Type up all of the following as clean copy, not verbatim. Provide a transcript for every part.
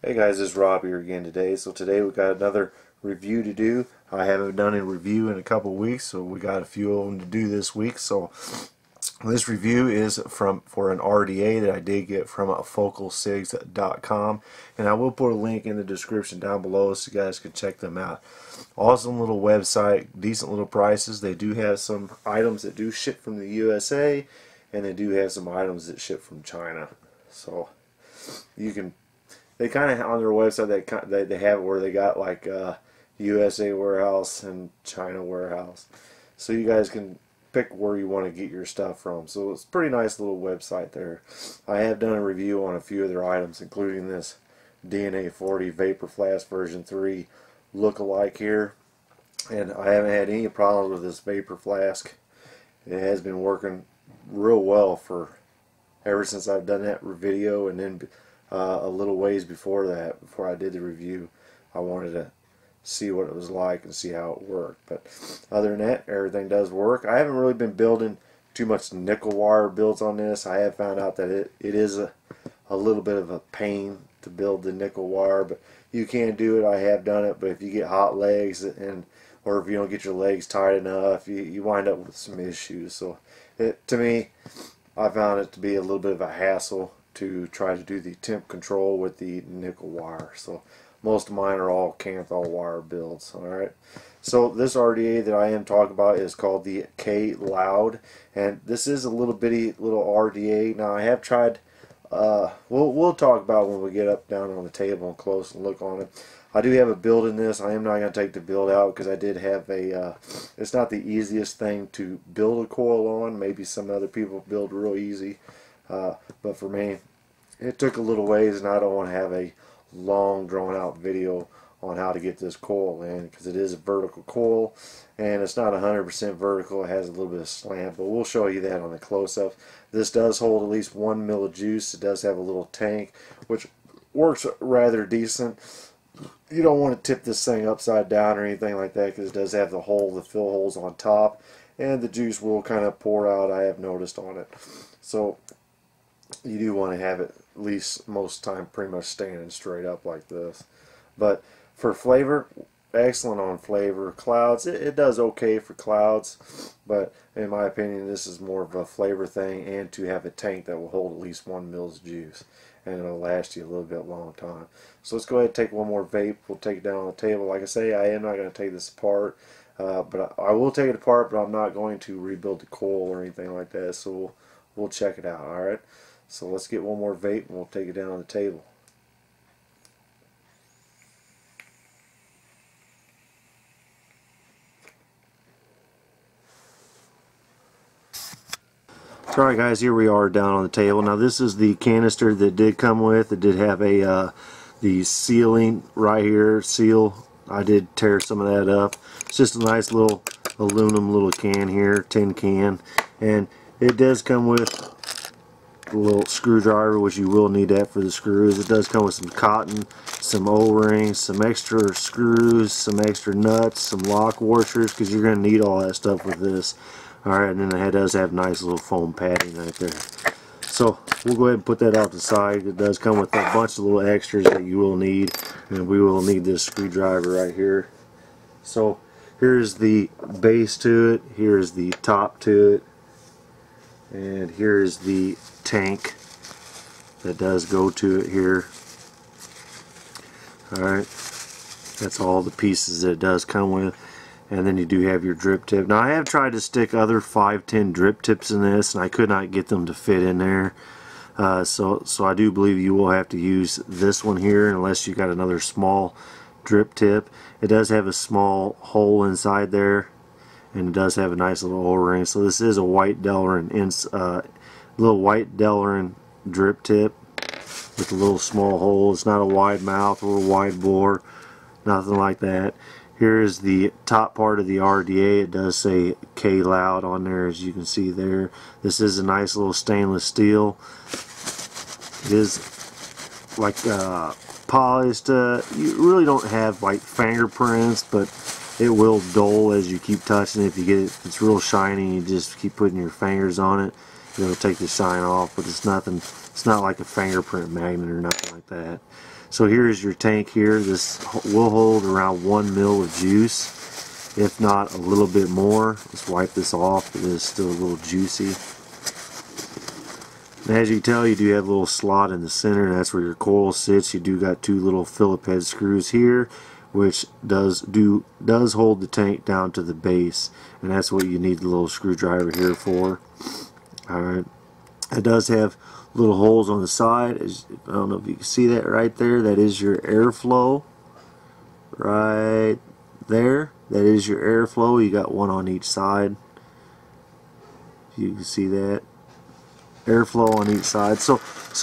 Hey guys, it's Rob here again today. So today we got another review to do. I haven't done a review in a couple weeks, so we got a few of them to do this week. So this review is for an RDA that I did get from focalcig.com, and I will put a link in the description down below so you guys can check them out. Awesome little website, decent little prices. They do have some items that do ship from the USA, and they do have some items that ship from China. So you can, they kind of on their website they have it where they got like USA warehouse and China warehouse, so you guys can pick where you want to get your stuff from. So it's a pretty nice little website there. I have done a review on a few of their items, including this DNA 40 Vapor Flask version 3 look-alike here, and I haven't had any problems with this Vapor Flask. It has been working real well for ever since I've done that video, and then a little ways before that, before I did the review, I wanted to see what it was like and see how it worked. But other than that, everything does work. I haven't really been building too much nickel wire builds on this. I have found out that it is a little bit of a pain to build the nickel wire, but you can do it. I have done it, but if you get hot legs or if you don't get your legs tight enough, you wind up with some issues. So to me, I found it to be a little bit of a hassle to try to do the temp control with the nickel wire. So most of mine are all Kanthal wire builds. Alright, so this RDA that I am talking about is called the K Loud, and this is a little bitty little RDA. Now I have tried, we'll talk about when we get up down on the table and close and look on it. I do have a build in this. I am not going to take the build out because I did have a, it's not the easiest thing to build a coil on. Maybe some other people build real easy, but for me it took a little ways, and I don't want to have a long drawn out video on how to get this coil in, because it is a vertical coil and it's not 100% vertical. It has a little bit of slant, but we'll show you that on the close-up. This does hold at least 1 mil of juice. It does have a little tank which works rather decent. You don't want to tip this thing upside down or anything like that, because it does have the fill holes on top, and the juice will kind of pour out, I have noticed on it. So you do want to have it at least most time pretty much standing straight up like this. But for flavor, excellent on flavor. Clouds, it does okay for clouds, but in my opinion this is more of a flavor thing, and to have a tank that will hold at least 1 mil of juice, and it'll last you a little bit long time. So let's go ahead and take one more vape. We'll take it down on the table. Like I say, I am not going to take this apart, but I will take it apart, but I'm not going to rebuild the coil or anything like that, so we'll check it out. Alright, so let's get one more vape and we'll take it down on the table. Alright guys, here we are down on the table. Now this is the canister that did come with. It did have a the sealing right here, seal. I did tear some of that up. It's just a nice little aluminum little can here, tin can, and it does come with a little screwdriver, which you will need that for the screws. It does come with some cotton, some O-rings, some extra screws, some extra nuts, some lock washers, because you're going to need all that stuff with this. Alright, and then it does have nice little foam padding right there. So we'll go ahead and put that off the side. It does come with a bunch of little extras that you will need, and we will need this screwdriver right here. So here's the base to it, here's the top to it, and here's the tank that does go to it here. Alright, that's all the pieces that it does come with. And then you do have your drip tip. Now I have tried to stick other 510 drip tips in this, and I could not get them to fit in there. So I do believe you will have to use this one here unless you got another small drip tip. It does have a small hole inside there, and it does have a nice little O-ring. So this is a white Delrin, little white Delrin drip tip with a little small hole. It's not a wide mouth or a wide bore, nothing like that. Here is the top part of the RDA. It does say K Loud on there, as you can see there. This is a nice little stainless steel. It is like polished. You really don't have like fingerprints, but it will dull as you keep touching it. If you get it, it's real shiny, you just keep putting your fingers on it, it'll take the shine off, but it's nothing. It's not like a fingerprint magnet or nothing like that. So here's your tank here. This will hold around 1 ml of juice, if not a little bit more. Let's wipe this off. It is still a little juicy. And as you can tell, you do have a little slot in the center, and that's where your coil sits. You do got 2 little Phillip head screws here, which does hold the tank down to the base, and that's what you need the little screwdriver here for. Alright, it does have little holes on the side. I don't know if you can see that right there. That is your airflow right there. That is your airflow. You got one on each side. You can see that. Airflow on each side. So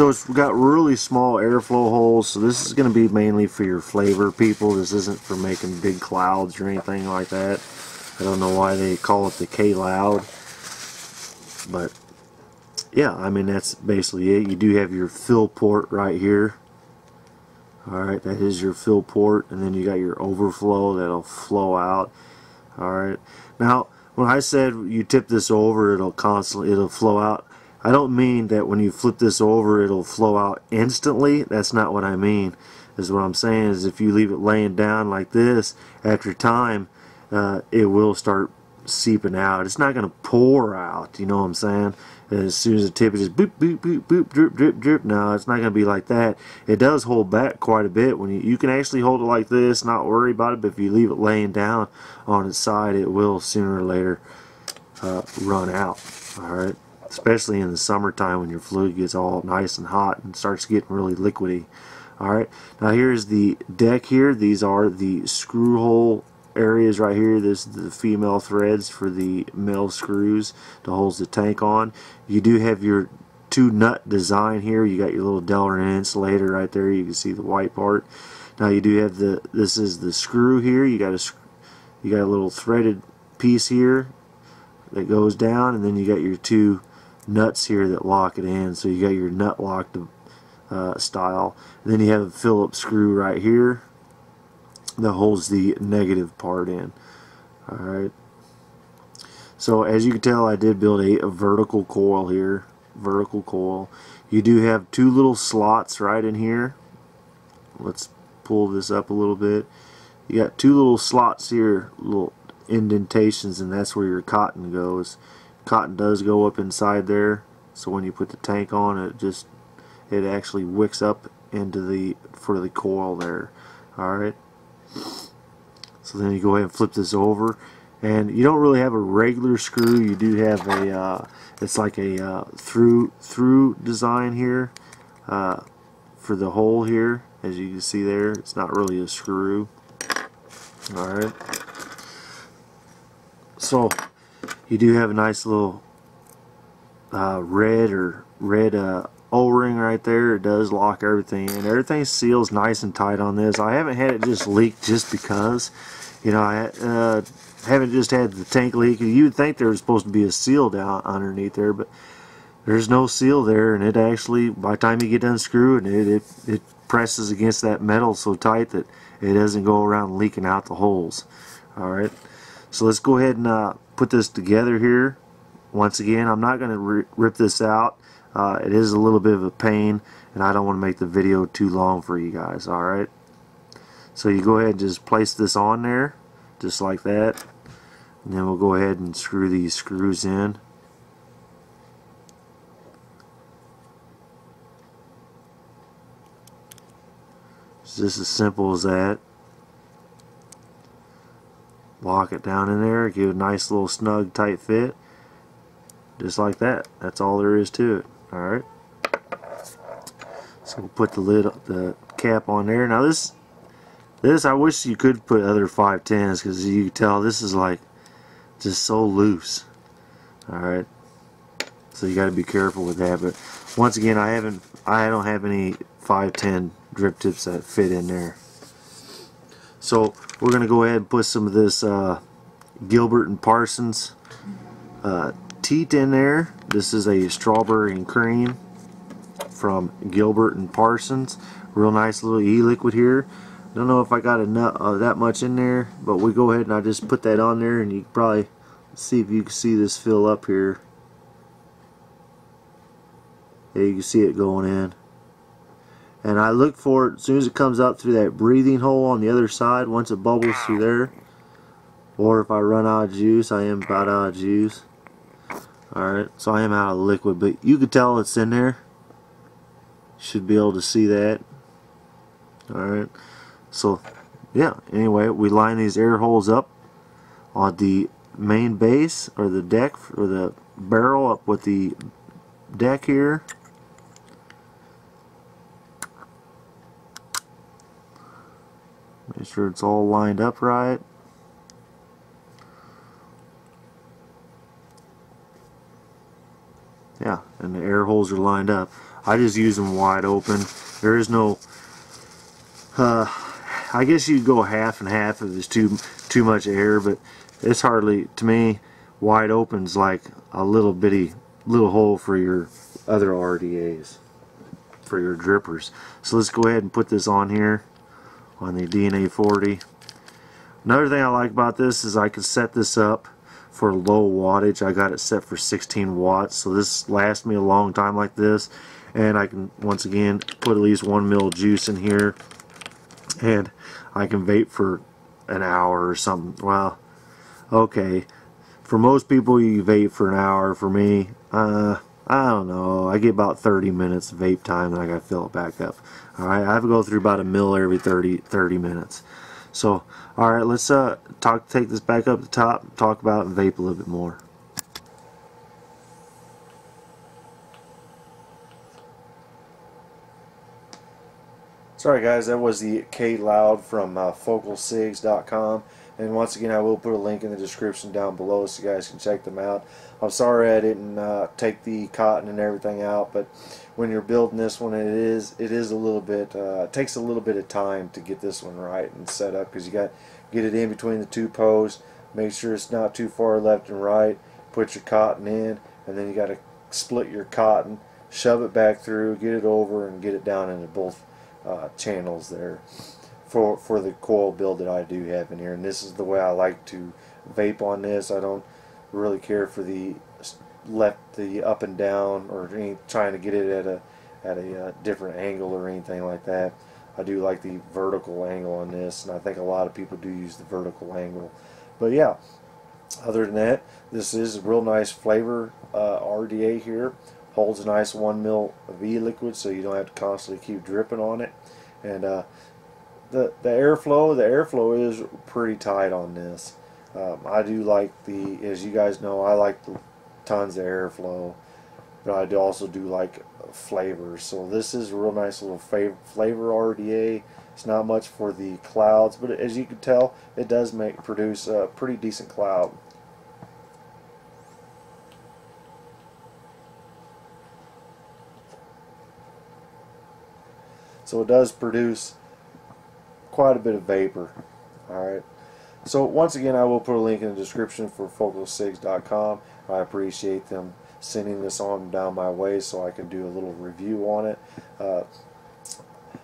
it's got really small airflow holes. So this is going to be mainly for your flavor people. This isn't for making big clouds or anything like that. I don't know why they call it the K-Loud. But yeah, I mean, that's basically it. You do have your fill port right here. Alright, that is your fill port, and then you got your overflow that'll flow out. Alright, now when I said you tip this over, it'll flow out, I don't mean that when you flip this over it'll flow out instantly. That's not what I mean. Is what I'm saying is if you leave it laying down like this, after time it will start seeping out. It's not going to pour out, you know what I'm saying? As soon as the tip is just boop boop boop boop drip drip drip. No, it's not going to be like that. It does hold back quite a bit. When you can actually hold it like this, not worry about it, but if you leave it laying down on its side, it will sooner or later run out. Alright, especially in the summertime when your fluid gets all nice and hot and starts getting really liquidy. Alright, now here's the deck here. These are the screw hole areas right here. This is the female threads for the male screws to hold the tank on. You do have your 2 nut design here. You got your little Delrin insulator right there. You can see the white part. Now you do have this is the screw here. You got a little threaded piece here that goes down, and then you got your 2 nuts here that lock it in. So you got your nut locked style. And then you have a Phillips screw right here that holds the negative part in. Alright, so as you can tell, I did build a vertical coil here. Vertical coil. You do have 2 little slots right in here. Let's pull this up a little bit. You got 2 little slots here, little indentations, and that's where your cotton goes. Cotton does go up inside there, so when you put the tank on, it actually wicks up into for the coil there. Alright, so then you go ahead and flip this over, and you don't really have a regular screw. You do have a it's like a through design here for the hole here. As you can see there, it's not really a screw. Alright, so you do have a nice little red O-ring right there. It does lock everything in. Everything seals nice and tight on this. I haven't had it just leak just because, you know, I haven't just had the tank leak. You would think there was supposed to be a seal down underneath there, but there's no seal there, and it actually, by the time you get done screwing it presses against that metal so tight that it doesn't go around leaking out the holes. Alright, so let's go ahead and put this together here. Once again, I'm not going to rip this out. It is a little bit of a pain, and I don't want to make the video too long for you guys. Alright, so you go ahead and just place this on there just like that, and then we'll go ahead and screw these screws in. It's just as simple as that. Lock it down in there, give it a nice little snug tight fit, just like that. That's all there is to it. Alright, so we'll put the cap on there. Now this I wish you could put other 510s, because you can tell this is like just so loose. Alright, so you got to be careful with that. But once again, I don't have any 510 drip tips that fit in there. So we're going to go ahead and put some of this Gilbert and Parsons teat in there. This is a strawberry and cream from Gilbert and Parsons. Real nice little e-liquid here. Don't know if I got enough that much in there, but we go ahead and I just put that on there, and you can probably see if you can see this fill up here. Yeah, you can see it going in. And I look for it as soon as it comes up through that breathing hole on the other side, once it bubbles through there. Or if I run out of juice, I am about out of juice. Alright, so I am out of liquid, but you can tell it's in there. Should be able to see that. Alright, so yeah, anyway, we line these air holes up on the main base, or the deck, or the barrel up with the deck here. Make sure it's all lined up right. Yeah, and the air holes are lined up. I just use them wide open. There is no I guess you go half and half if there's too much air, but it's hardly, to me, wide open's like a little hole for your other RDAs, for your drippers. So let's go ahead and put this on here on the DNA 40. Another thing I like about this is I can set this up for low wattage. I got it set for 16 watts, so this lasts me a long time like this. And I can, once again, put at least 1 ml juice in here, and I can vape for an hour or something. Well, okay, for most people you vape for an hour. For me, I don't know, I get about 30 minutes vape time, and I gotta fill it back up. Alright, I have to go through about a mil every 30 minutes. So, alright, let's take this back up the top, talk about and vape a little bit more. Sorry guys, that was the K Loud from focalcigs.com, and once again I will put a link in the description down below so you guys can check them out. I'm sorry I didn't take the cotton and everything out, but when you're building this one, it is a little bit, it takes a little bit of time to get this one right and set up, because you got to get it in between the two posts, make sure it's not too far left and right, put your cotton in, and then you got to split your cotton, shove it back through, get it over, and get it down into both channels there for the coil build that I do have in here. And this is the way I like to vape on this. I don't really care for the up and down, or trying to get it at a different angle or anything like that. I do like the vertical angle on this, and I think a lot of people do use the vertical angle. But yeah, other than that, this is a real nice flavor RDA here. Holds a nice 1 ml of e-liquid, so you don't have to constantly keep dripping on it. And the airflow is pretty tight on this. I do like as you guys know, I like tons of airflow, but I also do like flavor. So this is a real nice little flavor RDA. It's not much for the clouds, but as you can tell, it does produce a pretty decent cloud. So it does produce quite a bit of vapor. Alright. So once again, I will put a link in the description for focalcigs.com. I appreciate them sending this on down my way so I can do a little review on it.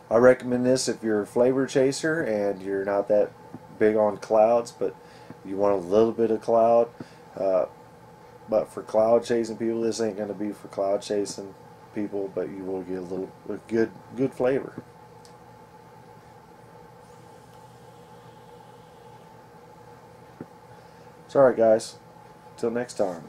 I recommend this if you're a flavor chaser and you're not that big on clouds, but you want a little bit of cloud. But for cloud chasing people, this ain't going to be for cloud chasing people, but you will get a good flavor. Sorry guys, till next time.